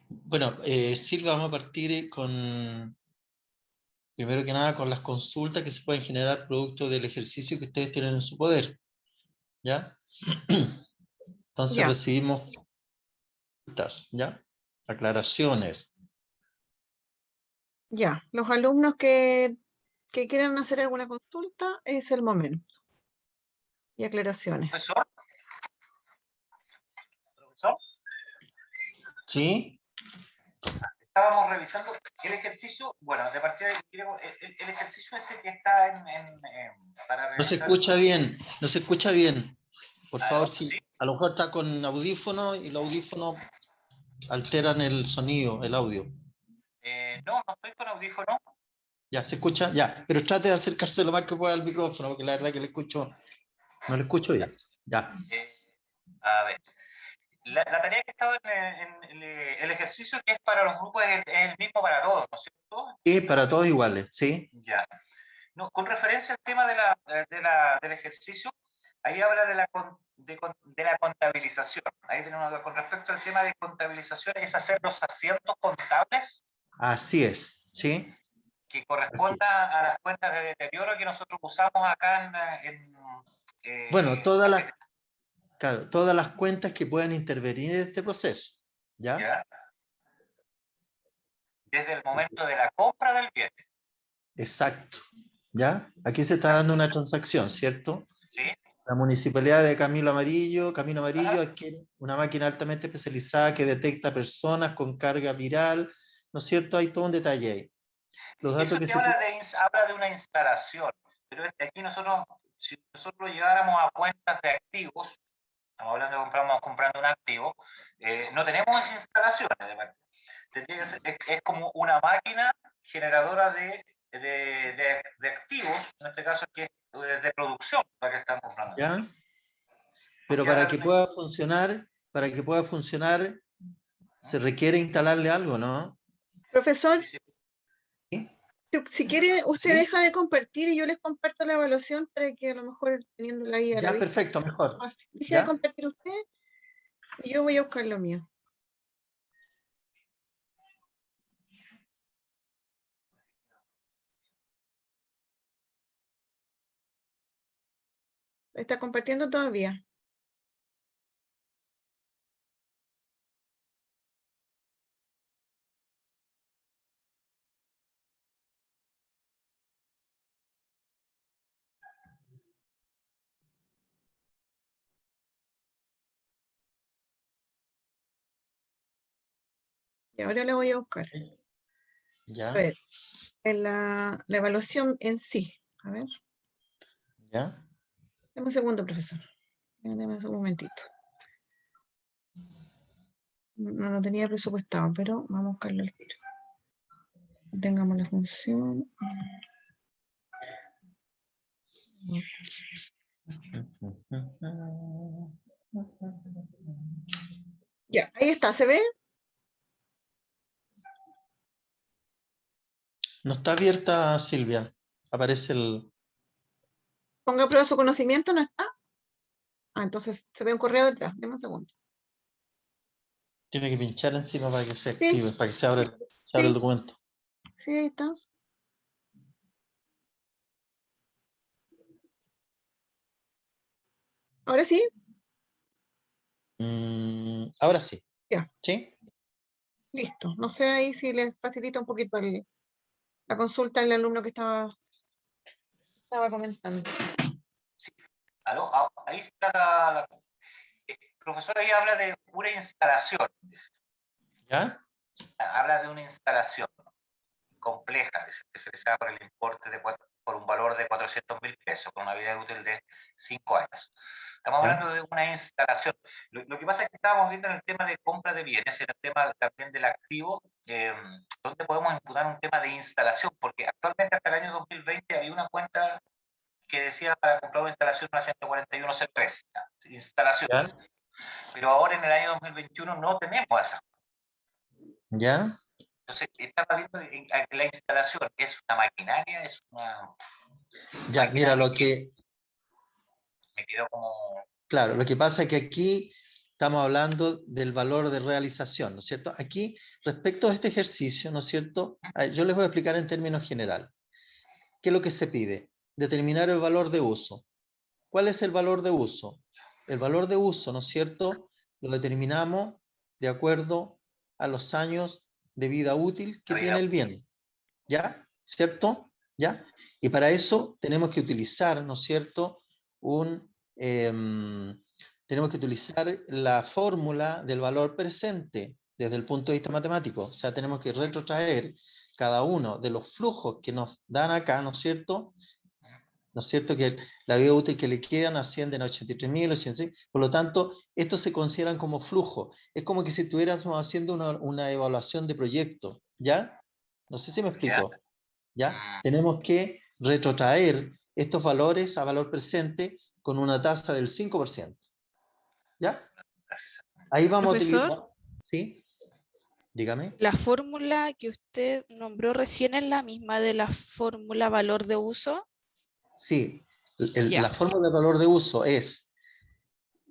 Bueno, Silvia, vamos a partir primero que nada, con las consultas que se pueden generar producto del ejercicio que ustedes tienen en su poder, ¿ya? Entonces Ya, recibimos consultas, ¿ya? Aclaraciones. ya. Los alumnos que quieran hacer alguna consulta es el momento. Y aclaraciones. Profesor, profesor, ¿Sí? estábamos revisando el ejercicio, bueno, de partida el ejercicio este que está para No se realizar. escucha bien, no se escucha bien. Por favor, ¿Aló? si ¿Sí? a lo mejor está con audífono y los audífonos alteran el sonido, el audio. No, no estoy con audífono. ¿Ya se escucha? Ya, pero trate de acercarse lo más que pueda al micrófono, porque la verdad que no le escucho bien. Ya. Eh, a ver, la tarea que estaba en el ejercicio que es para los grupos es el mismo para todos, ¿no es cierto? Y para todos iguales, ¿sí? Ya. No, con referencia al tema del ejercicio, ahí habla de la contabilización. Ahí tenemos, con respecto al tema de contabilización, es hacer los asientos contables Así es, ¿sí? que Así es. corresponda a las cuentas de deterioro que nosotros usamos acá Bueno, este, claro, todas las cuentas que puedan intervenir en este proceso, ¿ya? ¿ya? Desde el momento de la compra del bien, Exacto, ¿ya? Aquí se está dando una transacción, ¿cierto? ¿sí? La municipalidad de Camino Amarillo Ajá. adquiere una máquina altamente especializada que detecta personas con carga viral, ¿no es cierto? Hay todo un detalle ahí. Los Eso datos que te se... habla de una instalación, pero aquí nosotros, si nosotros lo lleváramos a cuentas de activos, estamos hablando de comprando un activo, no tenemos esas instalaciones de partida. Es como una máquina generadora de activos, en este caso que es de producción, la que están comprando. ¿Ya? Pero Porque habla de una... para que pueda funcionar, se requiere instalarle algo, ¿no? Profesor, ¿Sí? si quiere, usted ¿Sí? deja de compartir y yo les comparto la evaluación para que a lo mejor teniéndola ahí a la Ya, vista. perfecto, mejor. Fácil. Deje de ¿Ya? compartir usted y yo voy a buscar lo mío. ¿Está compartiendo todavía? Y ahora la voy a buscar. A ¿Ya? ver, en la evaluación en sí. A ver, ¿Ya? dame un segundo, profesor. Dame un momentito. No lo tenía presupuestado, pero vamos a buscarlo al tiro. Tengamos la función. Ya, ahí está, ¿se ve? No está abierta, Silvia. Aparece el... Ponga a prueba su conocimiento, ¿no está? Ah, entonces se ve un correo detrás. Deme un segundo. Tiene que pinchar encima para que se Sí, active, para que se abra el sí, documento. sí, ahí está. Ahora sí, Ahora sí. ya, ¿Sí? listo. No sé ahí si les facilita un poquito la consulta al alumno que estaba comentando. Sí. ¿Aló? Ahí está profesor, ahí habla de una instalación, ¿Ya? habla de una instalación compleja que se les da por el importe por un valor de 400.000 pesos, con una vida útil de 5 años. Estamos ¿Ya? hablando de una instalación. Lo que pasa es que estábamos viendo en el tema de compra de bienes, en el tema también del activo, donde podemos imputar un tema de instalación, porque actualmente hasta el año 2020 había una cuenta que decía para comprar una instalación una 141 C3, instalaciones. ¿Ya? Pero ahora en el año 2021 no tenemos esa. ¿Ya? Entonces, estaba viendo la instalación, es una maquinaria, es una Ya, máquina mira, que me quedó como... claro, lo que pasa es que aquí estamos hablando del valor de realización, ¿no es cierto? Aquí, respecto a este ejercicio, ¿no es cierto? Yo les voy a explicar en términos generales. ¿Qué es lo que se pide? Determinar el valor de uso. ¿Cuál es el valor de uso? El valor de uso, ¿no es cierto? Lo determinamos de acuerdo a los años de vida útil que tiene el bien. ¿Ya? ¿Cierto? ¿Ya? Y para eso tenemos que utilizar, ¿no es cierto? Tenemos que utilizar la fórmula del valor presente desde el punto de vista matemático. O sea, tenemos que retrotraer cada uno de los flujos que nos dan acá, ¿no es cierto? ¿No es cierto? Que la vida útil que le quedan ascienden a 83.000, 86. Por lo tanto, estos se consideran como flujo. Es como que si estuviéramos haciendo una evaluación de proyecto, ¿ya? No sé si me explico. ¿Ya? Tenemos que retrotraer estos valores a valor presente con una tasa del 5%. ¿Ya? Ahí vamos a Profesor, utilizar. ¿Sí? Dígame. la fórmula que usted nombró recién es la misma de la fórmula valor de uso. Sí. Ya. La fórmula de valor de uso es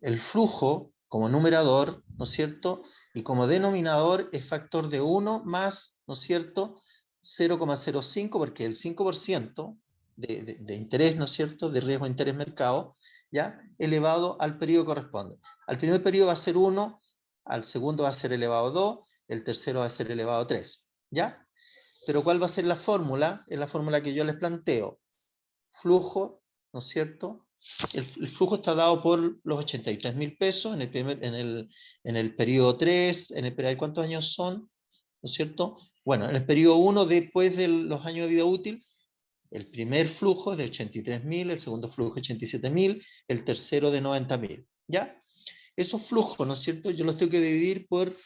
el flujo como numerador, ¿no es cierto? Y como denominador es factor de 1 más, ¿no es cierto? 0,05, porque el 5% de interés, ¿no es cierto? De riesgo de interés mercado, ¿ya? Elevado al periodo corresponde. Al primer periodo va a ser 1, al segundo va a ser elevado a 2, el tercero va a ser elevado a 3, ¿ya? Pero ¿cuál va a ser la fórmula? Es la fórmula que yo les planteo. Flujo, ¿no es cierto? El flujo está dado por los 83.000 pesos en el periodo 3, ¿cuántos años son? ¿No es cierto? Bueno, en el periodo 1, después de los años de vida útil, el primer flujo es de 83.000, el segundo flujo de 87.000, el tercero de 90.000, ¿ya? Esos flujos, ¿no es cierto? Yo los tengo que dividir por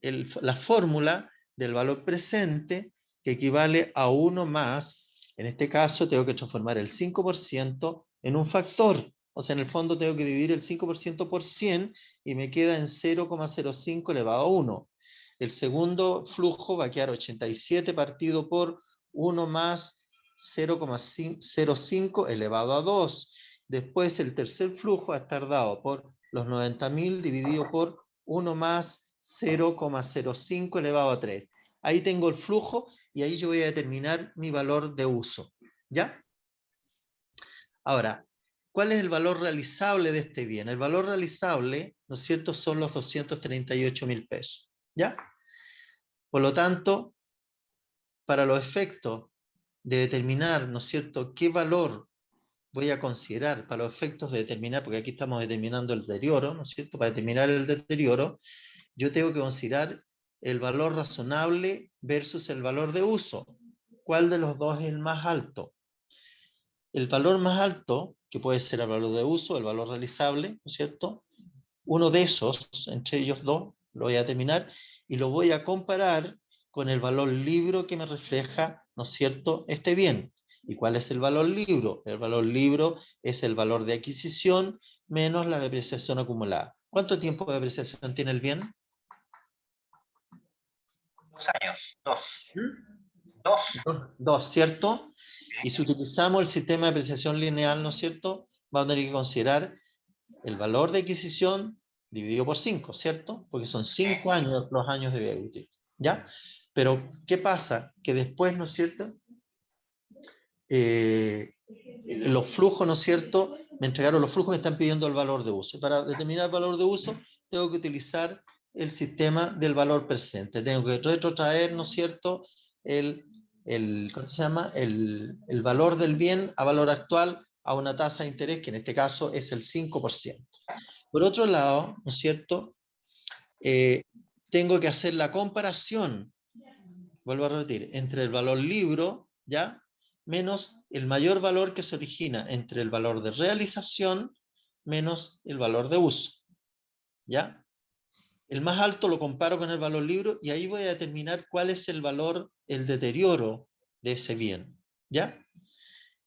la fórmula del valor presente, que equivale a 1 más, en este caso tengo que transformar el 5% en un factor. O sea, en el fondo tengo que dividir el 5% por 100 y me queda en 0,05 elevado a 1. El segundo flujo va a quedar 87 partido por 1 más 0,05 elevado a 2. Después el tercer flujo va a estar dado por los 90.000 dividido por 1 más 0,05 elevado a 3. Ahí tengo el flujo y ahí yo voy a determinar mi valor de uso. ¿Ya? Ahora, ¿cuál es el valor realizable de este bien? El valor realizable, ¿no es cierto?, son los 238.000 pesos. ¿Ya? Por lo tanto, para los efectos de determinar, ¿no es cierto?, qué valor voy a considerar para los efectos de determinar, porque aquí estamos determinando el deterioro, ¿no es cierto? Para determinar el deterioro, yo tengo que considerar el valor razonable versus el valor de uso. ¿Cuál de los dos es el más alto? El valor más alto, que puede ser el valor de uso, el valor realizable, ¿no es cierto? Uno de esos, entre ellos dos, lo voy a determinar y lo voy a comparar con el valor libro que me refleja, ¿no es cierto?, este bien. ¿Y cuál es el valor libro? El valor libro es el valor de adquisición menos la depreciación acumulada. ¿Cuánto tiempo de depreciación tiene el bien? 2 años, 2. ¿Mm? 2. Dos, ¿cierto? Y si utilizamos el sistema de apreciación lineal, ¿no es cierto? Vamos a tener que considerar el valor de adquisición dividido por 5, ¿cierto? Porque son 5 años los años de vida útil, ¿ya? Pero, ¿qué pasa? Que después, ¿no es cierto? Los flujos, ¿no es cierto? Me entregaron los flujos que están pidiendo el valor de uso. Para determinar el valor de uso, tengo que utilizar el sistema del valor presente. Tengo que retrotraer, ¿no es cierto?, ¿cómo se llama? El valor del bien a valor actual a una tasa de interés, que en este caso es el 5%. Por otro lado, ¿no es cierto?, tengo que hacer la comparación, vuelvo a repetir, entre el valor libro, ¿ya?, menos el mayor valor que se origina entre el valor de realización menos el valor de uso, ¿ya? El más alto lo comparo con el valor libro y ahí voy a determinar cuál es el valor, el deterioro de ese bien, ¿ya?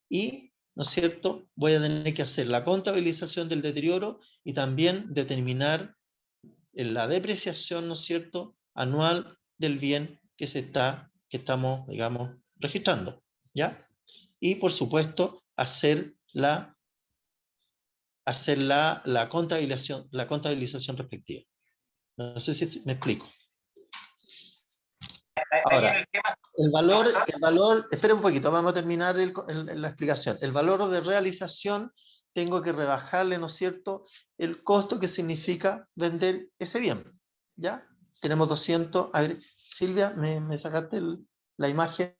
Y, ¿no es cierto?, voy a tener que hacer la contabilización del deterioro y también determinar la depreciación, ¿no es cierto?, anual del bien que estamos, digamos, registrando, ¿ya? Y, por supuesto, hacer hacer la contabilización respectiva. No sé si me explico. Ahí en Ahora, el tema, el valor, espera un poquito, vamos a terminar la explicación. El valor de realización, tengo que rebajarle, ¿no es cierto?, el costo que significa vender ese bien. ¿Ya? Tenemos 200. A ver, Silvia, ¿me sacaste la imagen?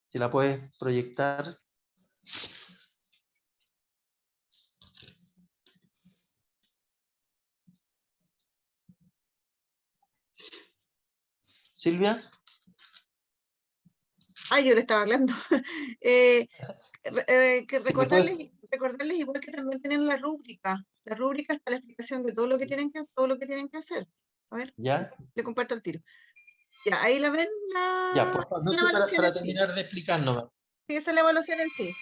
Si la puedes proyectar. Silvia. Yo le estaba hablando. Que Si me puedes- recordarles igual que también tienen la rúbrica. La rúbrica está la explicación de todo lo que tienen que hacer. A ver, ¿Ya? le comparto el tiro. Ya, ahí la ven, Ya, por favor, no la sé, evaluación para en sí. terminar de explicarnos, Sí, esa es la evaluación en sí.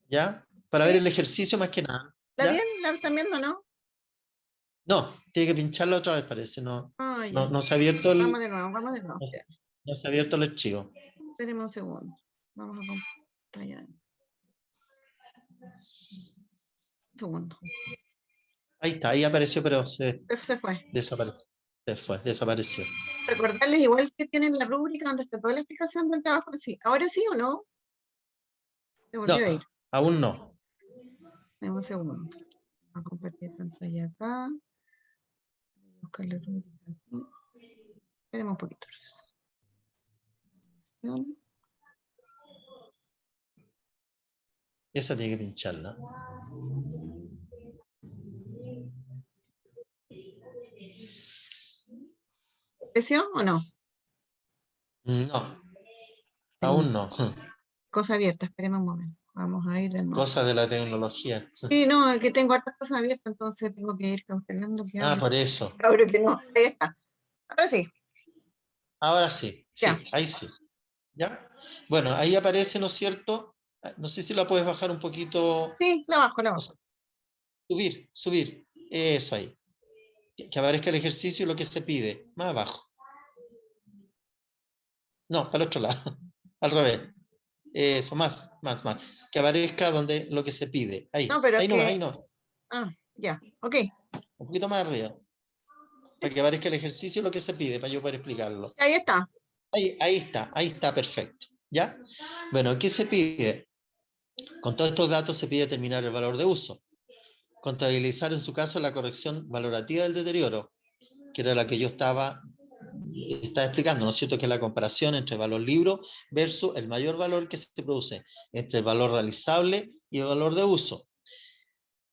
¿ya? Para ver ¿Sí? el ejercicio más que nada, ¿Está bien? ¿ya? ¿La están viendo, no? No, tiene que pincharlo otra vez, parece, no, Ya. no se ha abierto Vamos de nuevo, vamos de nuevo. no, Ya, no se ha abierto el archivo. esperemos un segundo. Vamos a pantalla. Un segundo. Ahí está, ahí apareció, pero Se fue. desapareció. Desapareció. Recordarles igual que tienen la rúbrica donde está toda la explicación del trabajo en sí. ¿Ahora sí o no? Se No, volvió a ir. aún no. Dame un segundo. Vamos a compartir pantalla acá. Voy a buscar la rúbrica aquí. Esperemos un poquito. Esa tiene que pincharla. ¿Presión o no? No, Tengo aún no. cosa abierta. Esperemos un momento. Vamos a ir de nuevo. Cosas de la tecnología. Sí, no, es que tengo hartas cosas abiertas, entonces tengo que ir cautelando que Ah, por eso. ahora que no. Ahí está. Ahora sí. Ahora sí, Ya. sí, ahí sí. ¿Ya? Bueno, ahí aparece, ¿no es cierto? No sé si la puedes bajar un poquito. Sí, la bajo, la O bajo. sea, subir. Eso ahí. Que aparezca el ejercicio y lo que se pide. Más abajo. No, para el otro lado. Al revés. Eso, más. Que aparezca donde lo que se pide. Ahí. No, pero es Ahí no, que. ahí no. Ya. Ok. Un poquito más arriba. Para que aparezca el ejercicio y lo que se pide, para yo poder explicarlo. Ahí está. Ahí está, perfecto. ¿Ya? Bueno, ¿qué se pide? Con todos estos datos se pide determinar el valor de uso. Contabilizar en su caso la corrección valorativa del deterioro, que era la que yo estaba explicando, ¿no es cierto? Que es la comparación entre el valor libro versus el mayor valor que se produce entre el valor realizable y el valor de uso.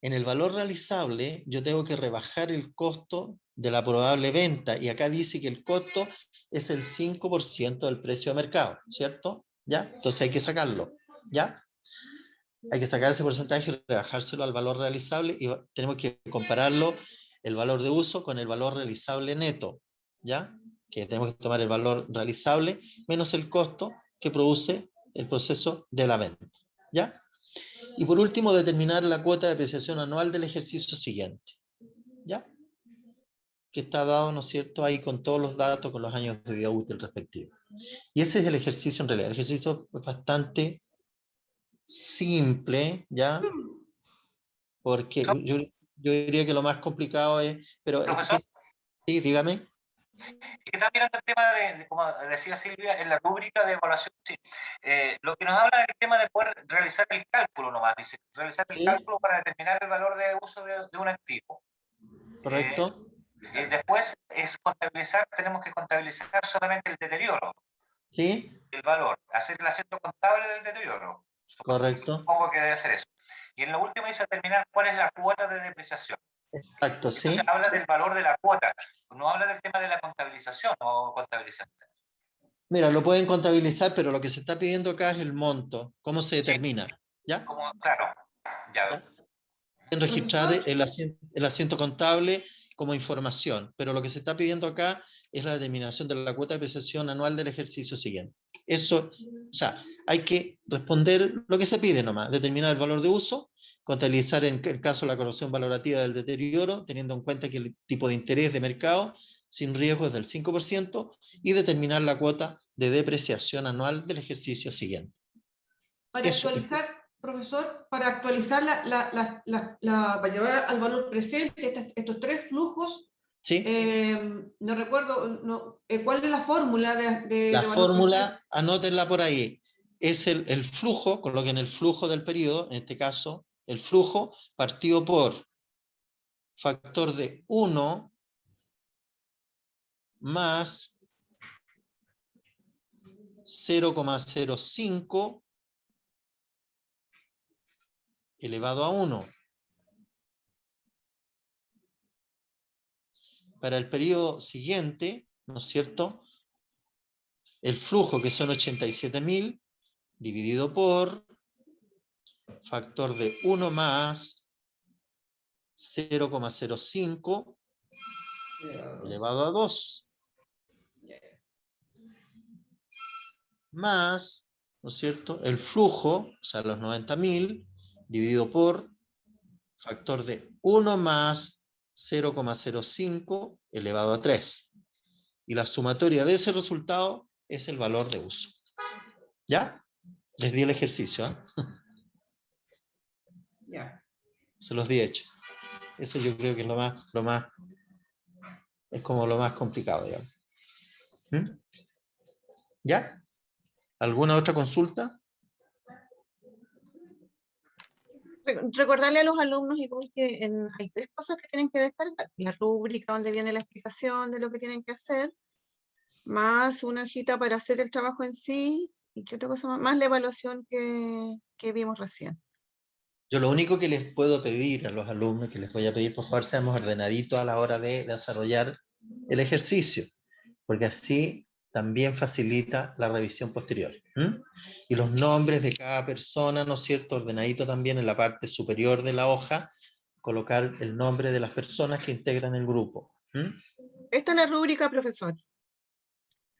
En el valor realizable yo tengo que rebajar el costo de la probable venta y acá dice que el costo es el 5% del precio de mercado, ¿cierto? ¿Ya? Entonces hay que sacarlo, ¿ya? Hay que sacar ese porcentaje y rebajárselo al valor realizable y tenemos que compararlo el valor de uso con el valor realizable neto, ¿ya? Que tenemos que tomar el valor realizable menos el costo que produce el proceso de la venta, ¿ya? Y por último, determinar la cuota de depreciación anual del ejercicio siguiente, ¿ya? Que está dado, ¿no es cierto?, ahí con todos los datos, con los años de vida útil respectivos. Y ese es el ejercicio en realidad. El ejercicio es bastante simple, ¿ya? Porque yo diría que lo más complicado es, pero profesor, sí, dígame. y que también el tema como decía Silvia, en la rúbrica de evaluación, sí. Lo que nos habla es el tema de poder realizar el cálculo nomás, dice, realizar el Sí, cálculo para determinar el valor de uso de un activo. correcto. Después es contabilizar, tenemos que contabilizar solamente el deterioro, Sí, el valor, hacer el asiento contable del deterioro. correcto. Supongo que debe ser eso. Y en lo último dice determinar cuál es la cuota de depreciación. Exacto, Entonces sí. habla del valor de la cuota, no habla del tema de la contabilización o contabilización. Mira, lo pueden contabilizar, pero lo que se está pidiendo acá es el monto, cómo se Sí, determina, ¿ya? como, claro, ya. ¿Ya? Pueden registrar Profesor, el asiento contable como información, pero lo que se está pidiendo acá es la determinación de la cuota de depreciación anual del ejercicio siguiente. Eso, o sea, hay que responder lo que se pide nomás, determinar el valor de uso, contabilizar en el caso la corrección valorativa del deterioro, teniendo en cuenta que el tipo de interés de mercado sin riesgo es del 5%, y determinar la cuota de depreciación anual del ejercicio siguiente. Para Eso, actualizar, profesor, para actualizar para llevar al valor presente estos tres flujos, ¿sí? no recuerdo, ¿cuál es la fórmula La de valor presente? fórmula, anótenla por ahí. Es el flujo, coloquen el flujo del periodo, en este caso, el flujo partido por factor de 1 más 0,05 elevado a 1. Para el periodo siguiente, ¿no es cierto? El flujo, que son 87.000, dividido por factor de 1 más 0,05 elevado a 2. Más, ¿no es cierto? El flujo, o sea, los 90.000, dividido por factor de 1 más 0,05 elevado a 3. Y la sumatoria de ese resultado es el valor de uso. ¿Ya? Les di el ejercicio, ¿eh? Ya. Se los di hecho. Eso yo creo que es es como lo más complicado, digamos. ¿Mm? ¿Ya? ¿Alguna otra consulta? Recordarle a los alumnos igual que hay tres cosas que tienen que descargar. La rúbrica donde viene la explicación de lo que tienen que hacer, más una hojita para hacer el trabajo en sí, y qué otra cosa más, más la evaluación que vimos recién. Yo lo único que les puedo pedir a los alumnos, que les voy a pedir, por favor, seamos ordenaditos a la hora de desarrollar el ejercicio, porque así también facilita la revisión posterior. ¿Mm? Y los nombres de cada persona, ¿no es cierto? Ordenadito también en la parte superior de la hoja, colocar el nombre de las personas que integran el grupo. ¿Mm? Esta es la rúbrica, profesor.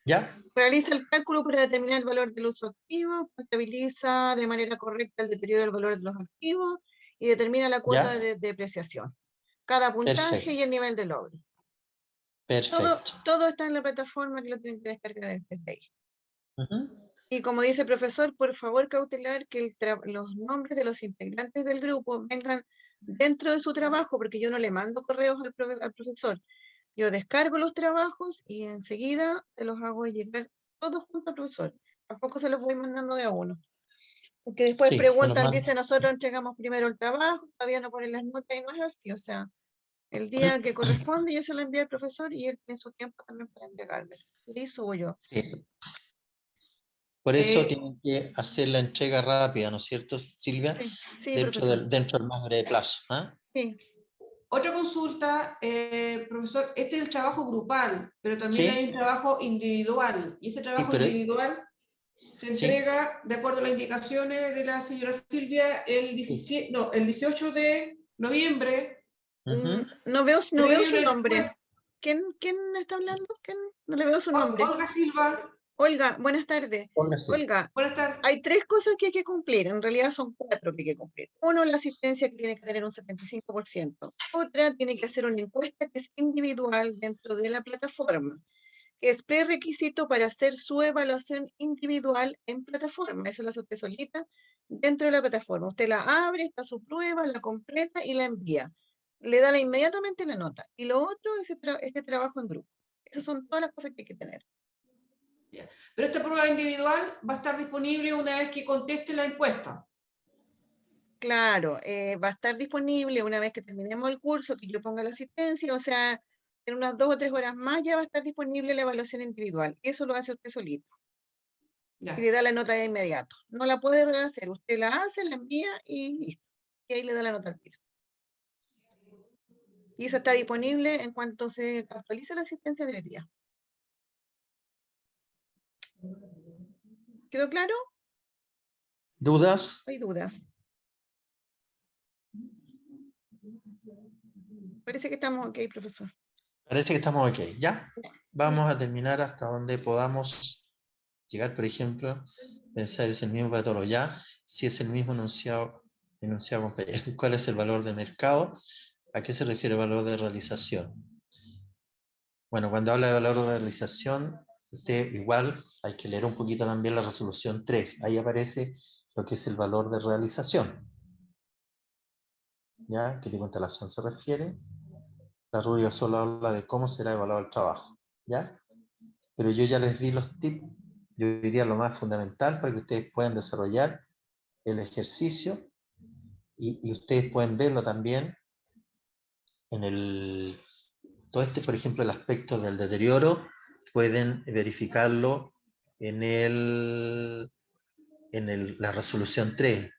¿Ya? Realiza el cálculo para determinar el valor del uso activo, contabiliza de manera correcta el deterioro del valor de los activos y determina la cuota ¿Ya? de depreciación. Cada puntaje Perfecto. y el nivel de logro. Perfecto. Todo está en la plataforma que lo tienen que descargar desde ahí. Ujú. Y como dice el profesor, por favor cautelar que los nombres de los integrantes del grupo vengan dentro de su trabajo, porque yo no le mando correos al profesor. Yo descargo los trabajos y enseguida se los hago llegar todos juntos al profesor. Tampoco se los voy mandando de a uno. Porque después Sí, me los preguntan, mando. dice, nosotros entregamos primero el trabajo, todavía no ponen las notas y no es así. O sea, el día que corresponde yo se lo envío al profesor y él tiene su tiempo también para entregarme. Y subo yo. Sí. Por eso Eh, tienen que hacer la entrega rápida, ¿no es cierto, Silvia? Sí, profesor. Dentro del más breve plazo. ¿Ah? Sí. Otra consulta, profesor, este es el trabajo grupal, pero también hay ¿Sí? un trabajo individual, y ese Sí, trabajo pero, individual se ¿sí? entrega, de acuerdo a las indicaciones de la señora Silvia, el 18 de noviembre, Ujú. No veo previo su a una nombre. encuesta. ¿Quién está hablando? No le veo su nombre. Olga Silva, Olga, buenas tardes. Póngase. Olga, buenas tardes. hay tres cosas que hay que cumplir. En realidad son cuatro que hay que cumplir. Uno, la asistencia, que tiene que tener un 75%. Otra, tiene que hacer una encuesta que es individual dentro de la plataforma, que es prerequisito para hacer su evaluación individual en plataforma. Esa la hace usted solita dentro de la plataforma. Usted la abre, está su prueba, la completa y la envía. Le da inmediatamente la nota. Y lo otro es este trabajo en grupo. Esas son todas las cosas que hay que tener. Pero esta prueba individual va a estar disponible una vez que conteste la encuesta. Claro, va a estar disponible una vez que terminemos el curso, que yo ponga la asistencia, o sea, en unas 2 o 3 horas más ya va a estar disponible la evaluación individual. Eso lo hace usted solito y Ya. le da la nota de inmediato. No la puede rehacer, usted la hace, la envía y listo. Y ahí le da la nota al tiro. Y eso está disponible en cuanto se actualice la asistencia de día. ¿Quedó claro? ¿Dudas? ¿No hay dudas? Parece que estamos ok, profesor. Parece que estamos ok. ¿Ya? Vamos a terminar hasta donde podamos llegar, por ejemplo, pensar es el mismo para todos. ¿Ya? Si es el mismo enunciado compañero. ¿Cuál es el valor de mercado? ¿A qué se refiere el valor de realización? Bueno, cuando habla de valor de realización, usted igual hay que leer un poquito también la resolución 3. Ahí aparece lo que es el valor de realización. ¿Ya? ¿Qué tipo de instalación se refiere? La rúbrica solo habla de cómo será evaluado el trabajo. ¿Ya? Pero yo ya les di los tips, yo diría lo más fundamental para que ustedes puedan desarrollar el ejercicio y ustedes pueden verlo también en el, todo este, por ejemplo, el aspecto del deterioro, pueden verificarlo en la resolución 3.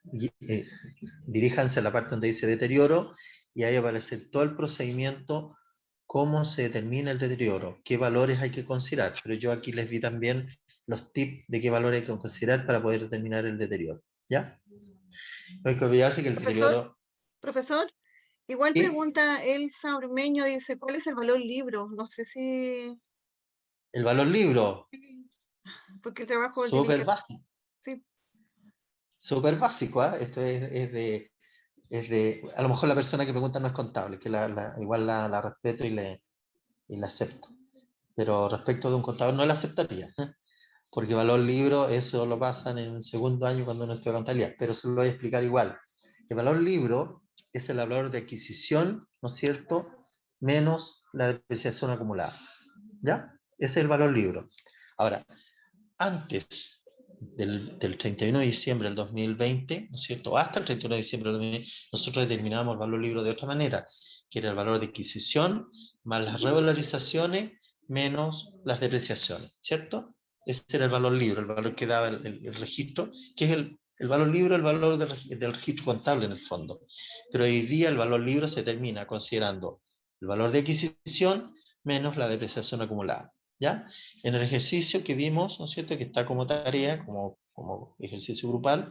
Diríjanse a la parte donde dice deterioro y ahí aparece todo el procedimiento, cómo se determina el deterioro, qué valores hay que considerar. Pero yo aquí les di también los tips de qué valores hay que considerar para poder determinar el deterioro. ¿Ya? No hay que olvidarse que el deterioro... Profesor, igual ¿Sí? pregunta Elsa Ormeño, dice, ¿cuál es el valor libro? No sé si... El valor libro, Porque el trabajo tienen súper que... básico. Sí, Súper básico, ¿eh? Esto es de... A lo mejor la persona que pregunta no es contable, que igual la respeto y la acepto. Pero respecto de un contador no la aceptaría, ¿eh? Porque valor libro, eso lo pasan en segundo año cuando uno estudia contabilidad, pero se lo voy a explicar igual. El valor libro es el valor de adquisición, ¿no es cierto?, menos la depreciación acumulada. ¿Ya? Ese es el valor libro. Ahora, antes del 31 de diciembre del 2020, ¿no es cierto?, hasta el 31 de diciembre del 2020, nosotros determinábamos el valor libro de otra manera, que era el valor de adquisición más las revalorizaciones menos las depreciaciones, ¿cierto? Ese era el valor libro, el valor que daba el registro, que es el valor libro, el valor del registro contable en el fondo. Pero hoy día el valor libro se determina considerando el valor de adquisición menos la depreciación acumulada, ¿ya? En el ejercicio que vimos, ¿no es cierto?, que está como tarea, como ejercicio grupal,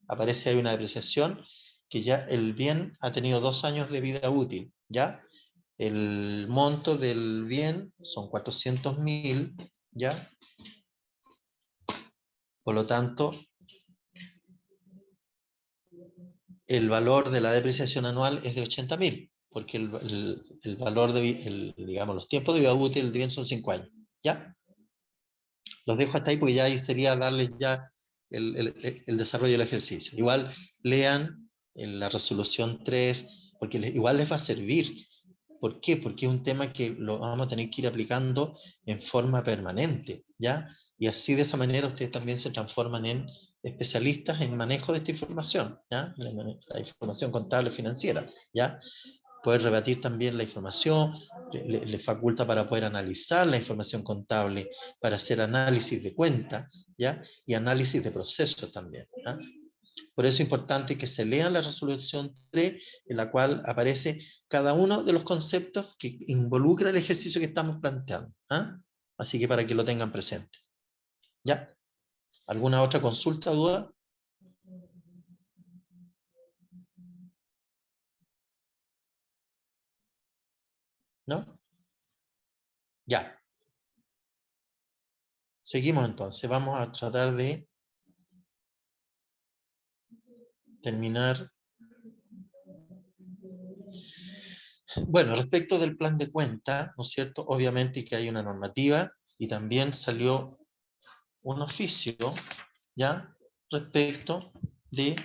aparece ahí una depreciación que ya el bien ha tenido 2 años de vida útil, ¿ya? El monto del bien son 400.000, ¿ya? Por lo tanto, el valor de la depreciación anual es de 80.000, porque el valor digamos, los tiempos de vida útil del bien son 5 años, ¿ya? Los dejo hasta ahí porque ya ahí sería darles ya el desarrollo del ejercicio. Igual lean en la resolución 3, porque igual les va a servir. ¿Por qué? Porque es un tema que lo vamos a tener que ir aplicando en forma permanente, ¿ya? Y así de esa manera ustedes también se transforman en especialistas en manejo de esta información, ¿ya? La información contable financiera, ¿ya? Poder rebatir también la información, le faculta para poder analizar la información contable, para hacer análisis de cuenta, ¿ya? Y análisis de procesos también, ¿ya? Por eso es importante que se lea la resolución 3, en la cual aparece cada uno de los conceptos que involucra el ejercicio que estamos planteando, ¿ah? Así que para que lo tengan presente. ¿Ya? ¿Alguna otra consulta, duda? ¿No? Ya. Seguimos entonces. Vamos a tratar de terminar. Bueno, respecto del plan de cuenta, ¿no es cierto? Obviamente que hay una normativa y también salió un oficio, ¿ya? Respecto de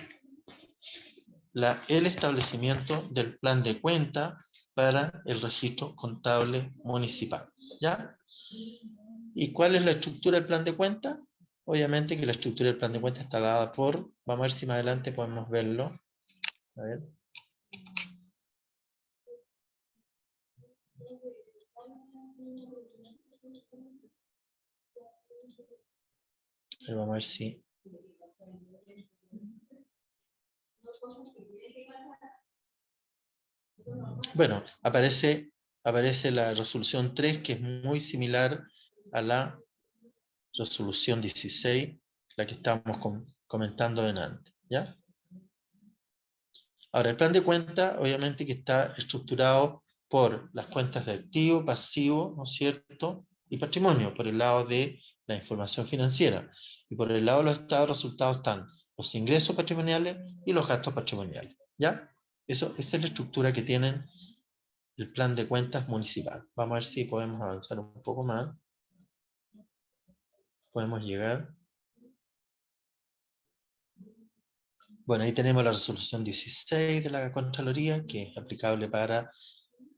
el establecimiento del plan de cuenta para el registro contable municipal, ¿ya? ¿Y cuál es la estructura del plan de cuenta? Obviamente que la estructura del plan de cuenta está dada por, vamos a ver si más adelante podemos verlo. A ver. Vamos a ver si... Bueno, aparece la resolución 3, que es muy similar a la resolución 16, la que estábamos comentando antes, ¿ya? Ahora, el plan de cuenta, obviamente que está estructurado por las cuentas de activo, pasivo, ¿no es cierto?, y patrimonio, por el lado de la información financiera. Y por el lado de los estados de resultados están los ingresos patrimoniales y los gastos patrimoniales, ¿ya? Esa es la estructura que tienen el plan de cuentas municipal. Vamos a ver si podemos avanzar un poco más. Podemos llegar. Bueno, ahí tenemos la resolución 16 de la Contraloría, que es aplicable para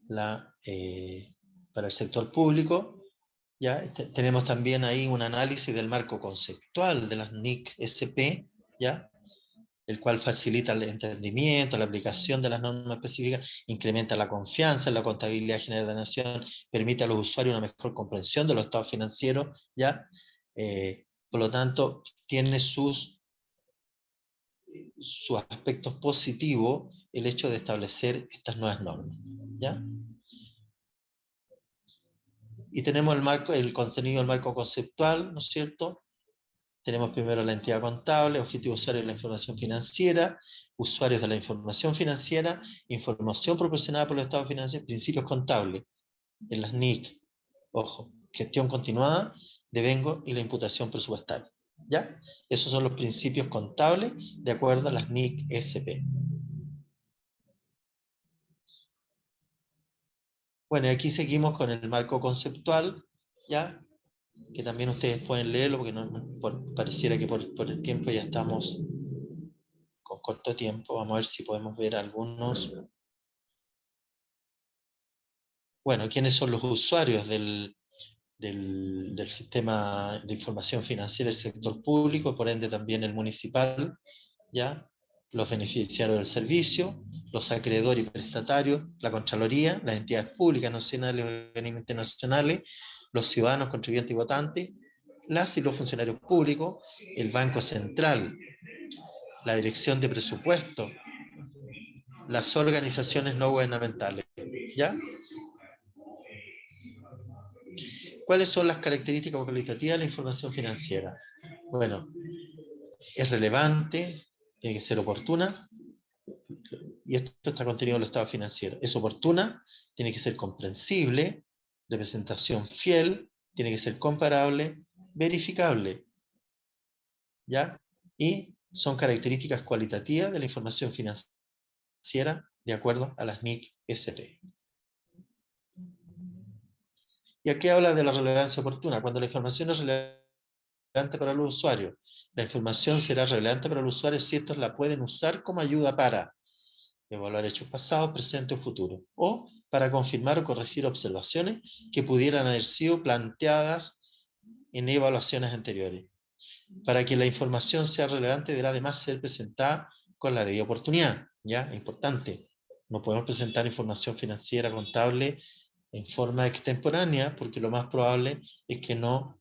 el sector público. ¿Ya? Tenemos también ahí un análisis del marco conceptual de las NIC SP, ¿ya? El cual facilita el entendimiento, la aplicación de las normas específicas, incrementa la confianza en la contabilidad general de la nación, permite a los usuarios una mejor comprensión de los estados financieros, ¿ya? Por lo tanto, tiene sus aspectos positivos el hecho de establecer estas nuevas normas, ¿ya? Y tenemos el contenido del marco conceptual, ¿no es cierto? Tenemos primero la entidad contable, objetivo usuario de la información financiera, usuarios de la información financiera, información proporcionada por los estados financieros, principios contables, en las NIC, ojo, gestión continuada, devengo y la imputación presupuestaria, ¿ya? Esos son los principios contables de acuerdo a las NIC SP. Bueno, y aquí seguimos con el marco conceptual, ¿ya? Que también ustedes pueden leerlo, porque pareciera que por el tiempo ya estamos con corto tiempo. Vamos a ver si podemos ver algunos. Bueno, ¿quiénes son los usuarios del sistema de información financiera del sector público? Por ende también el municipal, ¿ya? Los beneficiarios del servicio, los acreedores y prestatarios, la Contraloría, las entidades públicas nacionales y organismos internacionales, los ciudadanos, contribuyentes y votantes, las y los funcionarios públicos, el Banco Central, la Dirección de Presupuesto, las organizaciones no gubernamentales, ¿ya? ¿Cuáles son las características cualitativas de la información financiera? Bueno, es relevante, tiene que ser oportuna, y esto está contenido en el estado financiero. Es oportuna, tiene que ser comprensible, de presentación fiel, tiene que ser comparable, verificable, ¿ya? Y son características cualitativas de la información financiera de acuerdo a las NIC SP. Y aquí habla de la relevancia oportuna. Cuando la información es relevante para los usuarios, la información será relevante para los usuarios si estos la pueden usar como ayuda para evaluar hechos pasados, presentes o futuros, o para confirmar o corregir observaciones que pudieran haber sido planteadas en evaluaciones anteriores. Para que la información sea relevante, deberá además ser presentada con la debida oportunidad, ¿ya? Importante. No podemos presentar información financiera contable en forma extemporánea, porque lo más probable es que no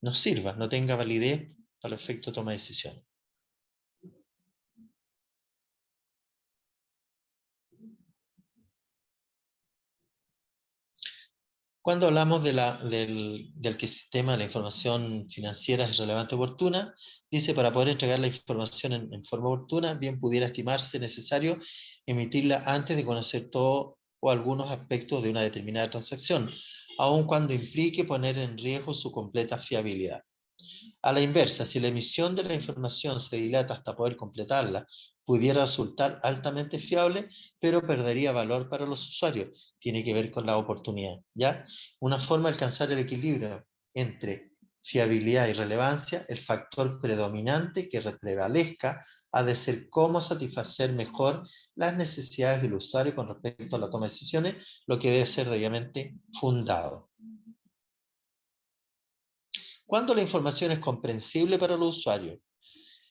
nos sirva, no tenga validez para el efecto de toma de decisiones. Cuando hablamos del que el sistema de la información financiera es relevante y oportuna, dice, para poder entregar la información en forma oportuna, bien pudiera estimarse necesario emitirla antes de conocer todo o algunos aspectos de una determinada transacción, aun cuando implique poner en riesgo su completa fiabilidad. A la inversa, si la emisión de la información se dilata hasta poder completarla, pudiera resultar altamente fiable, pero perdería valor para los usuarios. Tiene que ver con la oportunidad, ¿ya? Una forma de alcanzar el equilibrio entre fiabilidad y relevancia, el factor predominante que prevalezca ha de ser cómo satisfacer mejor las necesidades del usuario con respecto a la toma de decisiones, lo que debe ser debidamente fundado. ¿Cuándo la información es comprensible para los usuarios?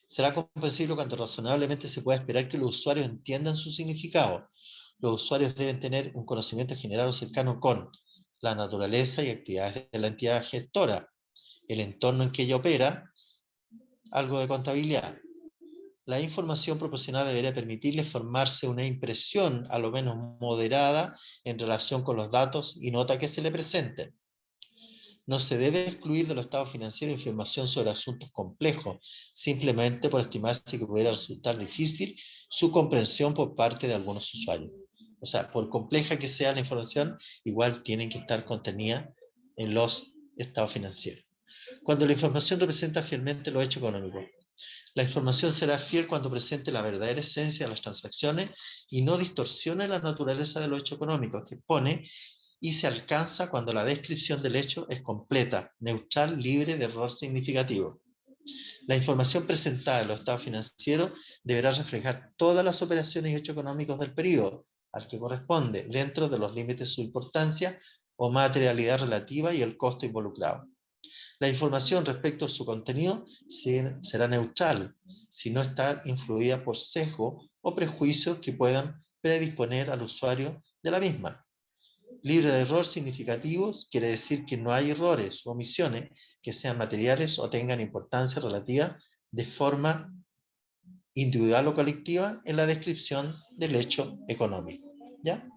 Será comprensible cuando razonablemente se pueda esperar que los usuarios entiendan su significado. Los usuarios deben tener un conocimiento general o cercano con la naturaleza y actividades de la entidad gestora, el entorno en que ella opera, algo de contabilidad. La información proporcionada debería permitirles formarse una impresión a lo menos moderada en relación con los datos y notas que se le presenten. No se debe excluir de los estados financieros información sobre asuntos complejos, simplemente por estimarse que pudiera resultar difícil su comprensión por parte de algunos usuarios. O sea, por compleja que sea la información, igual tienen que estar contenidas en los estados financieros. Cuando la información representa fielmente los hechos económicos, la información será fiel cuando presente la verdadera esencia de las transacciones y no distorsione la naturaleza de los hechos económicos que expone, y se alcanza cuando la descripción del hecho es completa, neutral, libre de error significativo. La información presentada en los estados financieros deberá reflejar todas las operaciones y hechos económicos del periodo al que corresponde, dentro de los límites de su importancia o materialidad relativa y el costo involucrado. La información respecto a su contenido será neutral, si no está influida por sesgo o prejuicios que puedan predisponer al usuario de la misma. Libre de error significativos quiere decir que no hay errores o omisiones que sean materiales o tengan importancia relativa de forma individual o colectiva en la descripción del hecho económico. ¿Ya?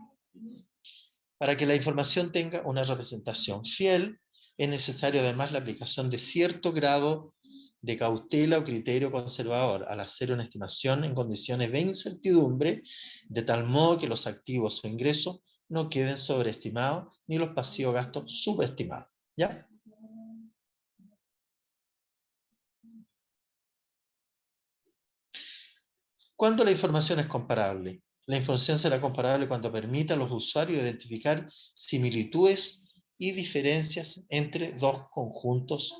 Para que la información tenga una representación fiel, es necesario además la aplicación de cierto grado de cautela o criterio conservador al hacer una estimación en condiciones de incertidumbre, de tal modo que los activos o ingresos no queden sobreestimados ni los pasivos o gastos subestimados. ¿Ya? ¿Cuándo la información es comparable? La información será comparable cuando permita a los usuarios identificar similitudes y diferencias entre dos conjuntos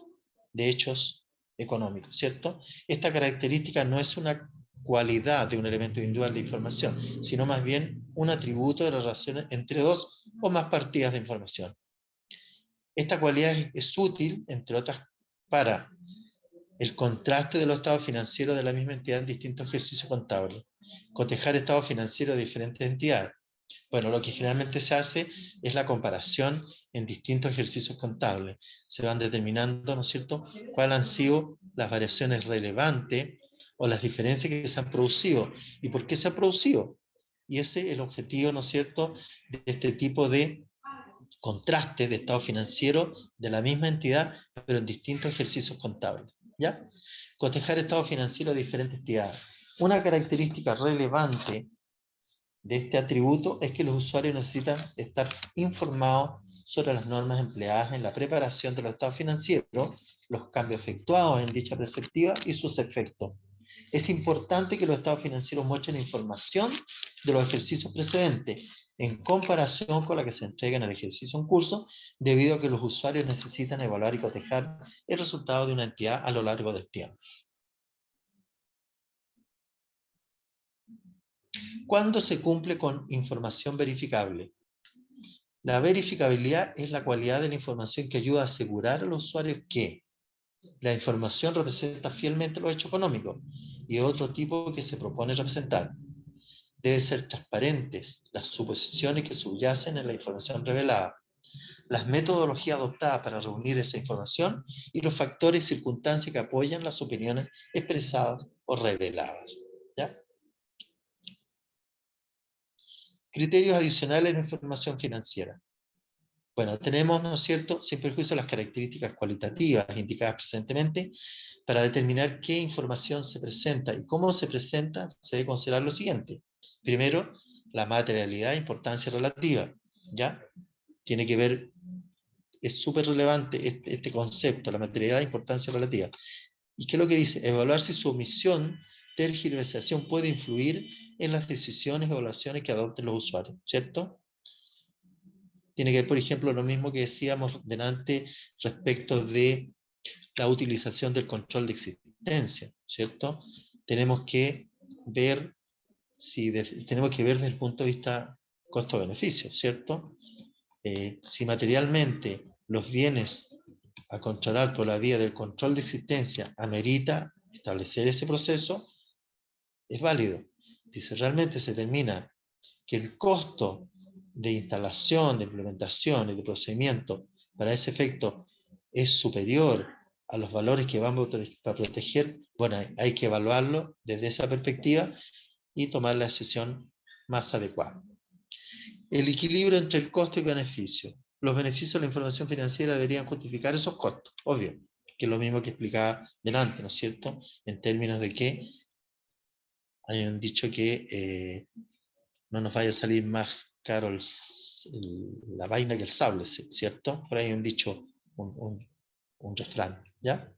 de hechos económicos, ¿cierto? Esta característica no es una cualidad de un elemento individual de información, sino más bien un atributo de las relaciones entre dos o más partidas de información. Esta cualidad es útil, entre otras, para el contraste de los estados financieros de la misma entidad en distintos ejercicios contables, cotejar estados financieros de diferentes entidades. Bueno, lo que generalmente se hace es la comparación en distintos ejercicios contables. Se van determinando, ¿no es cierto?, cuáles han sido las variaciones relevantes o las diferencias que se han producido y por qué se han producido. Y ese es el objetivo, ¿no es cierto?, de este tipo de contraste de estado financiero de la misma entidad, pero en distintos ejercicios contables. ¿Ya? Cotejar estados financieros de diferentes entidades. Una característica relevante de este atributo es que los usuarios necesitan estar informados sobre las normas empleadas en la preparación de los estados financieros, los cambios efectuados en dicha perspectiva y sus efectos. Es importante que los estados financieros muestren información de los ejercicios precedentes en comparación con la que se entrega en el ejercicio en curso, debido a que los usuarios necesitan evaluar y cotejar el resultado de una entidad a lo largo del tiempo. ¿Cuándo se cumple con información verificable? La verificabilidad es la cualidad de la información que ayuda a asegurar a los usuarios que la información representa fielmente los hechos económicos y otro tipo que se propone representar. Debe ser transparentes las suposiciones que subyacen en la información revelada, las metodologías adoptadas para reunir esa información y los factores y circunstancias que apoyan las opiniones expresadas o reveladas. ¿Ya? Criterios adicionales en información financiera. Bueno, tenemos, ¿no es cierto?, sin perjuicio las características cualitativas indicadas presentemente. Para determinar qué información se presenta y cómo se presenta, se debe considerar lo siguiente. Primero, la materialidad e importancia relativa. ¿Ya? Tiene que ver, es súper relevante este concepto, la materialidad e importancia relativa. ¿Y qué es lo que dice? Evaluar si su omisión, tergiversación puede influir en las decisiones o evaluaciones que adopten los usuarios, ¿cierto? Tiene que ver, por ejemplo, lo mismo que decíamos delante respecto de la utilización del control de existencia, ¿cierto? Tenemos que ver desde el punto de vista costo-beneficio, ¿cierto? Si materialmente los bienes a controlar por la vía del control de existencia amerita establecer ese proceso, es válido. Si realmente se determina que el costo de instalación, de implementación y de procedimiento para ese efecto es superior a los valores que vamos a proteger, bueno, hay que evaluarlo desde esa perspectiva y tomar la decisión más adecuada. El equilibrio entre el costo y beneficio. Los beneficios de la información financiera deberían justificar esos costos, obvio, que es lo mismo que explicaba delante, ¿no es cierto? En términos de que hay un dicho que no nos vaya a salir más caro la vaina que el sable, ¿cierto? Por ahí hay un dicho, un refrán, ¿ya?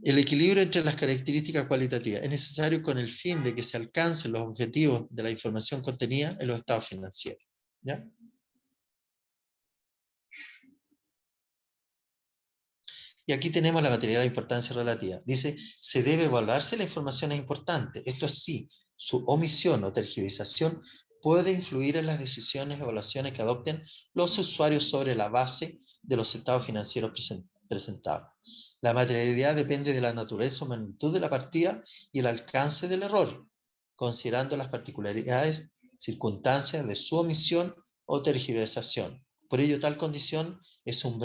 El equilibrio entre las características cualitativas es necesario con el fin de que se alcancen los objetivos de la información contenida en los estados financieros, ¿ya? Y aquí tenemos la materialidad de importancia relativa. Dice, se debe evaluar si la información es importante. Esto es sí, su omisión o tergiversación puede influir en las decisiones o evaluaciones que adopten los usuarios sobre la base de los estados financieros presentados. La materialidad depende de la naturaleza o magnitud de la partida y el alcance del error, considerando las particularidades, circunstancias de su omisión o tergiversación. Por ello, tal condición es un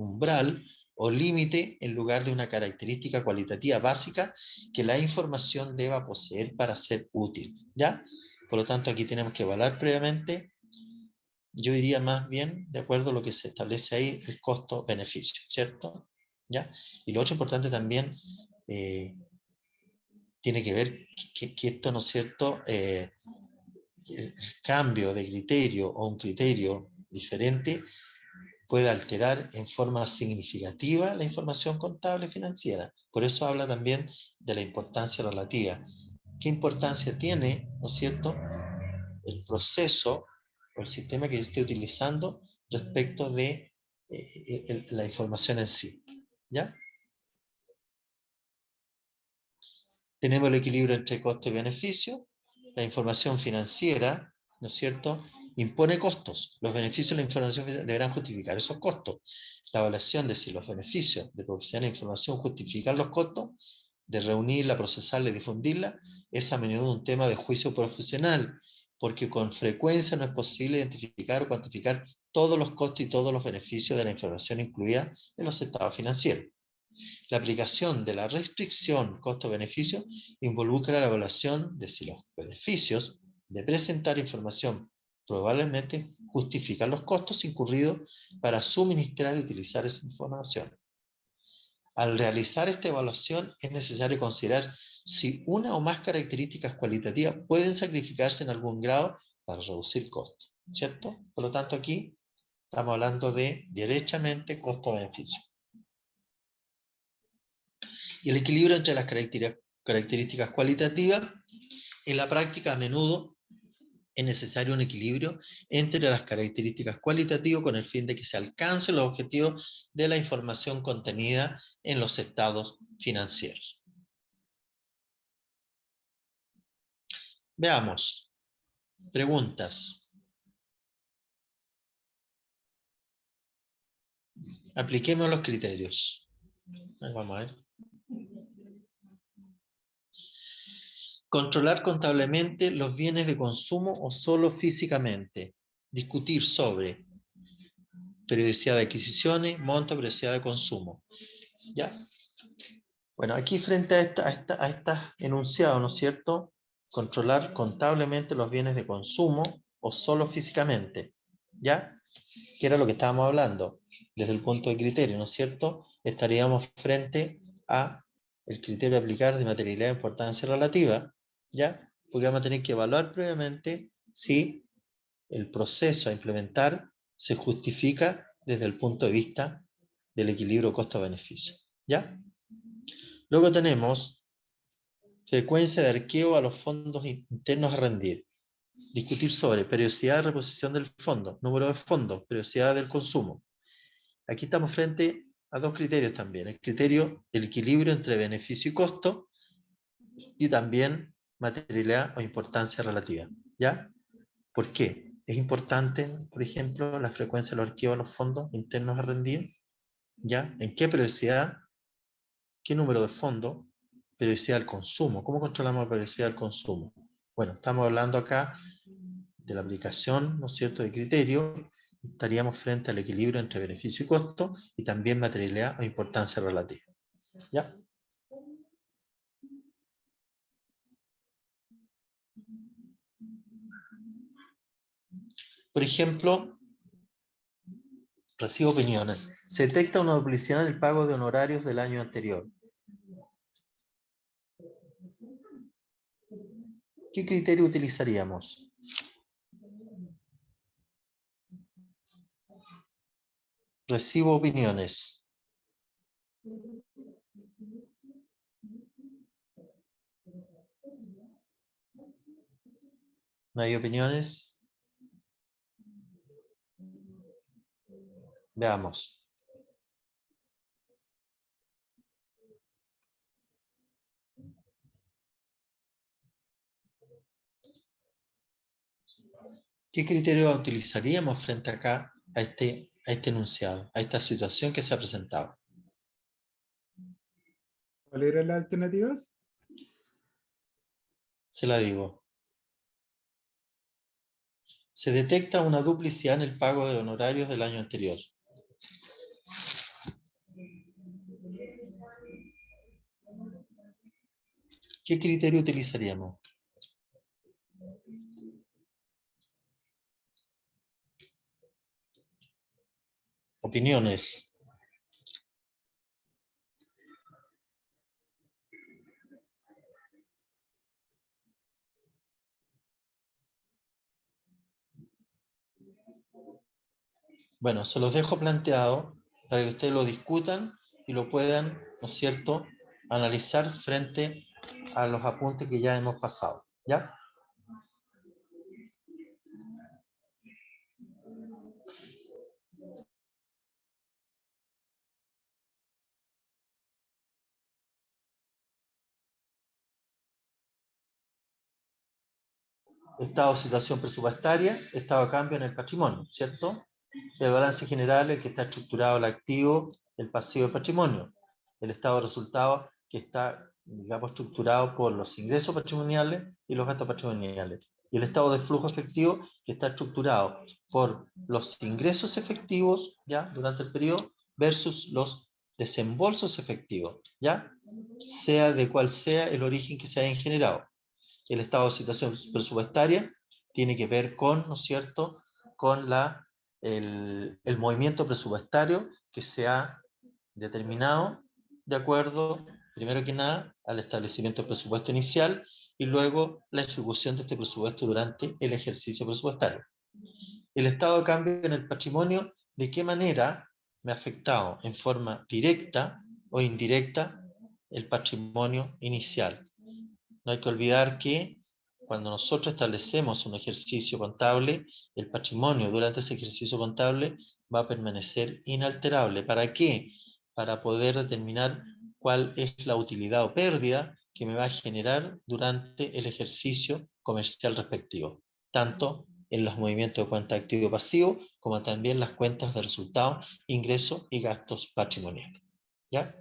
umbral o límite en lugar de una característica cualitativa básica que la información deba poseer para ser útil, ¿ya? Por lo tanto, aquí tenemos que evaluar previamente, yo iría más bien de acuerdo a lo que se establece ahí, el costo-beneficio, ¿cierto? ¿Ya? Y lo otro importante también tiene que ver que esto, ¿no es cierto?, el cambio de criterio o un criterio diferente puede alterar en forma significativa la información contable financiera. Por eso habla también de la importancia relativa. ¿Qué importancia tiene, ¿no es cierto?, el proceso o el sistema que yo estoy utilizando respecto de la información en sí? ¿Ya? Tenemos el equilibrio entre costo y beneficio. La información financiera, ¿no es cierto?, impone costos. Los beneficios de la información deberán justificar esos costos. La evaluación de si los beneficios de proporcionar la información justifican los costos de reunirla, procesarla y difundirla es a menudo un tema de juicio profesional, porque con frecuencia no es posible identificar o cuantificar todos los costos y todos los beneficios de la información incluida en los estados financieros. La aplicación de la restricción costo-beneficio involucra la evaluación de si los beneficios de presentar información probablemente justifican los costos incurridos para suministrar y utilizar esa información. Al realizar esta evaluación es necesario considerar si una o más características cualitativas pueden sacrificarse en algún grado para reducir costos, ¿cierto? Por lo tanto, aquí estamos hablando de derechamente costo-beneficio. Y el equilibrio entre las características cualitativas, en la práctica a menudo es necesario un equilibrio entre las características cualitativas con el fin de que se alcancen los objetivos de la información contenida en los estados financieros. Veamos. Preguntas. Apliquemos los criterios. Vamos a ver. Controlar contablemente los bienes de consumo o solo físicamente. Discutir sobre periodicidad de adquisiciones, monto, periodicidad de consumo. ¿Ya? Bueno, aquí frente a estos enunciados, ¿no es cierto? Controlar contablemente los bienes de consumo o solo físicamente. ¿Ya? Que era lo que estábamos hablando desde el punto de criterio, ¿no es cierto? Estaríamos frente a el criterio de aplicar de materialidad de importancia relativa, ¿ya? Porque vamos a tener que evaluar previamente si el proceso a implementar se justifica desde el punto de vista del equilibrio costo-beneficio, ¿ya? Luego tenemos frecuencia de arqueo a los fondos internos a rendir. Discutir sobre periodicidad de reposición del fondo, número de fondos, periodicidad del consumo. Aquí estamos frente a dos criterios también. El criterio del equilibrio entre beneficio y costo y también materialidad o importancia relativa. ¿Ya? ¿Por qué? Es importante, por ejemplo, la frecuencia de los arquivos a los fondos internos a rendir. ¿Ya? ¿En qué periodicidad? ¿Qué número de fondos? Periodicidad del consumo. ¿Cómo controlamos la periodicidad del consumo? Bueno, estamos hablando acá de la aplicación, ¿no es cierto?, de criterio. Estaríamos frente al equilibrio entre beneficio y costo y también materialidad o importancia relativa. ¿Ya? Por ejemplo, recibo opiniones. Se detecta una duplicidad en el pago de honorarios del año anterior. ¿Qué criterio utilizaríamos? Recibo opiniones. ¿No hay opiniones? Veamos. ¿Qué criterio utilizaríamos frente acá a este enunciado, a esta situación que se ha presentado? ¿Cuáles eran las alternativas? Se la digo. Se detecta una duplicidad en el pago de honorarios del año anterior. ¿Qué criterio utilizaríamos? Opiniones. Bueno, se los dejo planteado para que ustedes lo discutan y lo puedan, ¿no es cierto?, analizar frente a los apuntes que ya hemos pasado. ¿Ya? Estado de situación presupuestaria, estado de cambio en el patrimonio, ¿cierto? El balance general, el que está estructurado el activo, el pasivo del patrimonio. El estado de resultados, que está, digamos, estructurado por los ingresos patrimoniales y los gastos patrimoniales. Y el estado de flujo efectivo, que está estructurado por los ingresos efectivos, ¿ya?, durante el periodo, versus los desembolsos efectivos, ¿ya?, sea de cual sea el origen que se hayan generado. El estado de situación presupuestaria tiene que ver con, ¿no es cierto?, con el movimiento presupuestario que se ha determinado de acuerdo, primero que nada, al establecimiento del presupuesto inicial y luego la ejecución de este presupuesto durante el ejercicio presupuestario. El estado de cambio en el patrimonio, ¿de qué manera me ha afectado en forma directa o indirecta el patrimonio inicial? No hay que olvidar que cuando nosotros establecemos un ejercicio contable, el patrimonio durante ese ejercicio contable va a permanecer inalterable. ¿Para qué? Para poder determinar cuál es la utilidad o pérdida que me va a generar durante el ejercicio comercial respectivo, tanto en los movimientos de cuenta activo y pasivo, como también las cuentas de resultados, ingresos y gastos patrimoniales. ¿Ya?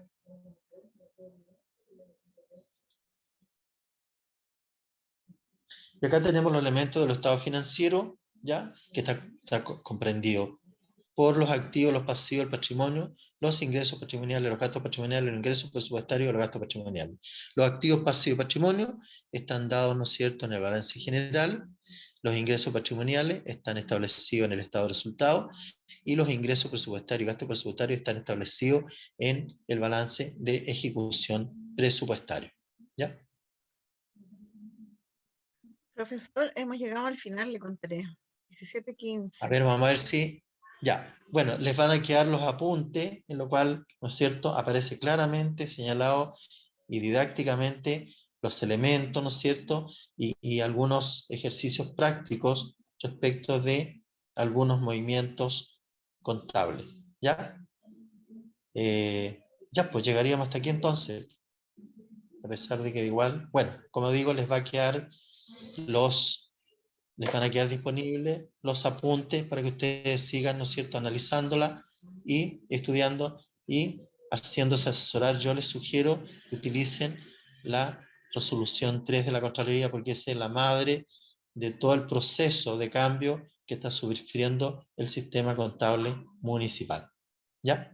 Y acá tenemos los elementos del estado financiero, ¿ya?, que está comprendido por los activos, los pasivos, el patrimonio, los ingresos patrimoniales, los gastos patrimoniales, los ingresos presupuestarios y los gastos patrimoniales. Los activos, pasivos y patrimonio están dados, ¿no es cierto?, en el balance general. Los ingresos patrimoniales están establecidos en el estado de resultados y los ingresos presupuestarios y gastos presupuestarios están establecidos en el balance de ejecución presupuestario. ¿Ya? Profesor, hemos llegado al final, le contaré. 17:15. A ver, vamos a ver si... Ya, bueno, les van a quedar los apuntes, en lo cual, ¿no es cierto?, aparece claramente señalado y didácticamente los elementos, ¿no es cierto?, y algunos ejercicios prácticos respecto de algunos movimientos contables. ¿Ya? Ya, pues llegaríamos hasta aquí entonces. A pesar de que igual, bueno, como digo, les van a quedar disponibles los apuntes para que ustedes sigan, ¿no es cierto?, analizándola y estudiando y haciéndose asesorar. Yo les sugiero que utilicen la resolución 3 de la Contraloría porque esa es la madre de todo el proceso de cambio que está sufriendo el sistema contable municipal. ¿Ya?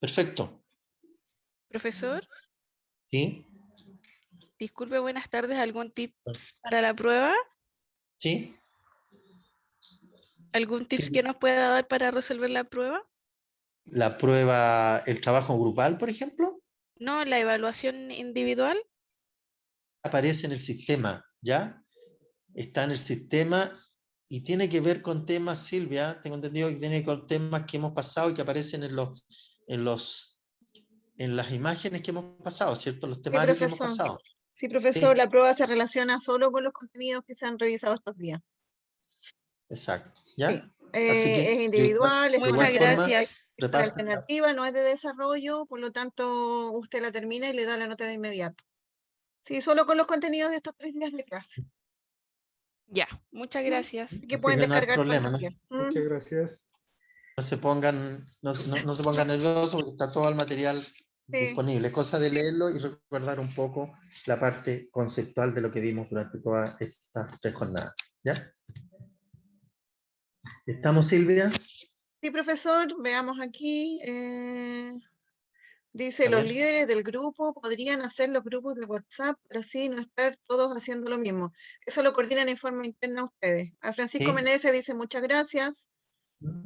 Perfecto. Profesor, ¿Sí? disculpe, buenas tardes. ¿Algún tips para la prueba? ¿Sí? ¿Algún tips Sí. que nos pueda dar para resolver la prueba? La prueba, el trabajo grupal, por ejemplo, No, la evaluación individual. aparece en el sistema, ¿ya? Está en el sistema y tiene que ver con temas, Silvia, tengo entendido que tiene que ver con temas que hemos pasado y que aparecen en las imágenes que hemos pasado, ¿cierto? Los Sí, temarios que hemos profesor. pasado. Sí, profesor, Sí, la prueba se relaciona solo con los contenidos que se han revisado estos días. exacto, Sí. ¿ya? Así que Es individual, es de Muchas igual forma, gracias. para repasa. alternativa, no es de desarrollo, por lo tanto, usted la termina y le da la nota de inmediato. Sí, solo con los contenidos de estos 3 días de clase. Ya, muchas gracias. Así que Así pueden que no hay descargar todo el problema, ¿no? material. Muchas gracias. No se pongan, no se pongan nerviosos porque está todo el material Sí. disponible. Es cosa de leerlo y recordar un poco la parte conceptual de lo que vimos durante todas estas 3 jornadas. ¿Ya? ¿Estamos, Silvia? Sí, profesor, veamos aquí. Dice, A los ver. líderes del grupo podrían hacer los grupos de WhatsApp, pero así no estar todos haciendo lo mismo. Eso lo coordinan en forma interna ustedes. A Francisco Sí. Meneses dice, muchas gracias.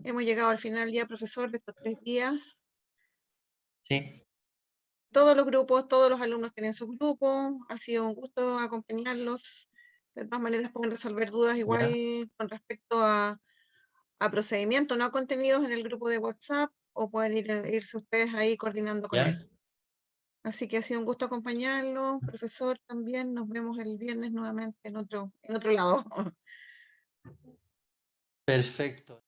Hemos llegado al final ya, profesor, de estos 3 días. Sí. Todos los grupos, todos los alumnos tienen su grupo. Ha sido un gusto acompañarlos. De todas maneras, pueden resolver dudas igual con respecto a procedimientos, no a contenidos en el grupo de WhatsApp, o pueden irse ustedes ahí coordinando con ¿Ya? él. Así que ha sido un gusto acompañarlo, profesor, también. Nos vemos el viernes nuevamente en otro lado. Perfecto.